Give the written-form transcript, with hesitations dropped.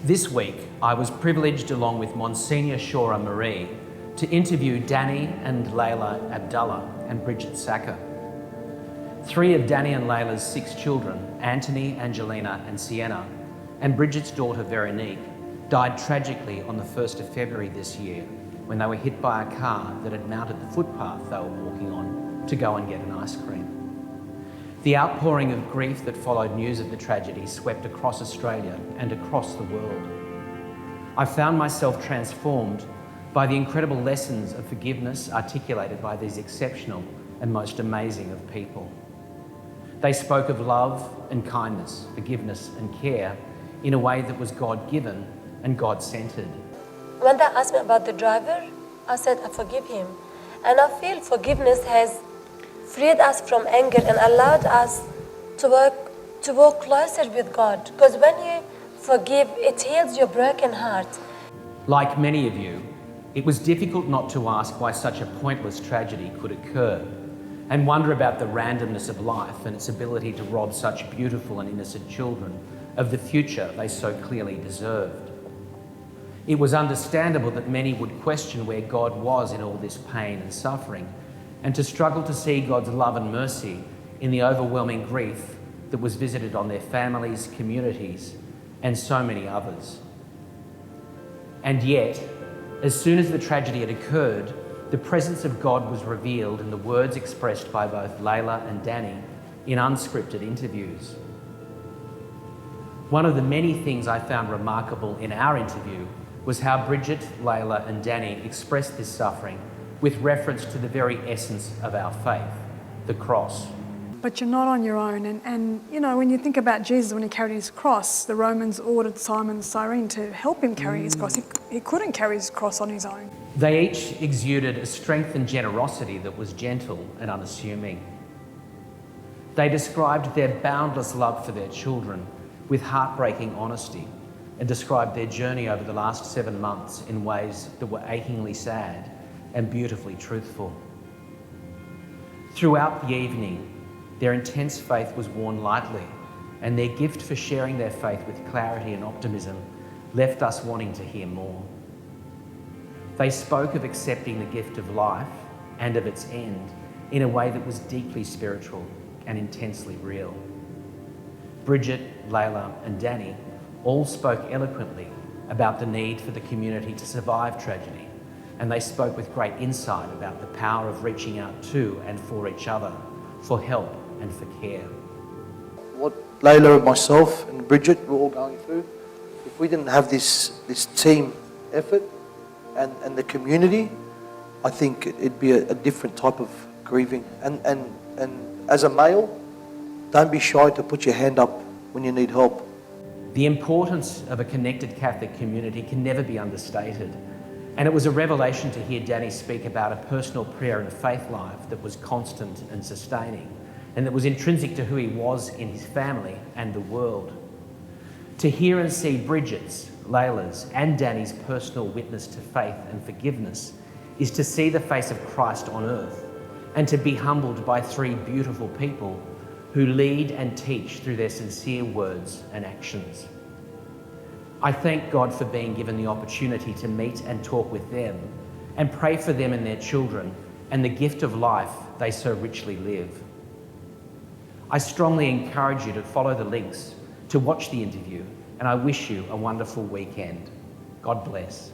This week, I was privileged, along with Monsignor Shora Marie, to interview Danny and Leila Abdallah and Bridget Sacker. 3 of Danny and Leila's 6 children, Anthony, Angelina and Sienna, and Bridget's daughter Veronique, died tragically on the 1st of February this year when they were hit by a car that had mounted the footpath they were walking on to go and get an ice cream. The outpouring of grief that followed news of the tragedy swept across Australia and across the world. I found myself transformed by the incredible lessons of forgiveness articulated by these exceptional and most amazing of people. They spoke of love and kindness, forgiveness and care in a way that was God-given and God-centered. When they asked me about the driver, I said I forgive him. And I feel forgiveness has freed us from anger and allowed us to walk closer with God. Because when you forgive, it heals your broken heart. Like many of you, it was difficult not to ask why such a pointless tragedy could occur and wonder about the randomness of life and its ability to rob such beautiful and innocent children of the future they so clearly deserved. It was understandable that many would question where God was in all this pain and suffering, and to struggle to see God's love and mercy in the overwhelming grief that was visited on their families, communities, and so many others. And yet, as soon as the tragedy had occurred, the presence of God was revealed in the words expressed by both Leila and Danny in unscripted interviews. One of the many things I found remarkable in our interview was how Bridget, Leila and Danny expressed this suffering with reference to the very essence of our faith, the cross. But you're not on your own. And you know, when you think about Jesus, when he carried his cross, the Romans ordered Simon the Cyrene to help him carry his cross. He couldn't carry his cross on his own. They each exuded a strength and generosity that was gentle and unassuming. They described their boundless love for their children with heartbreaking honesty and described their journey over the last 7 months in ways that were achingly sad and beautifully truthful. Throughout the evening, their intense faith was worn lightly, and their gift for sharing their faith with clarity and optimism left us wanting to hear more. They spoke of accepting the gift of life and of its end in a way that was deeply spiritual and intensely real. Bridget, Leila and Danny all spoke eloquently about the need for the community to survive tragedy, and they spoke with great insight about the power of reaching out to and for each other, for help and for care. What Leila and myself and Bridget were all going through, if we didn't have this team effort and the community, I think it'd be a different type of grieving. And as a male, don't be shy to put your hand up when you need help. The importance of a connected Catholic community can never be understated. And it was a revelation to hear Danny speak about a personal prayer and faith life that was constant and sustaining, and that was intrinsic to who he was in his family and the world. To hear and see Bridget's, Leila's and Danny's personal witness to faith and forgiveness is to see the face of Christ on earth, and to be humbled by 3 beautiful people who lead and teach through their sincere words and actions. I thank God for being given the opportunity to meet and talk with them and pray for them and their children and the gift of life they so richly live. I strongly encourage you to follow the links, to watch the interview, and I wish you a wonderful weekend. God bless.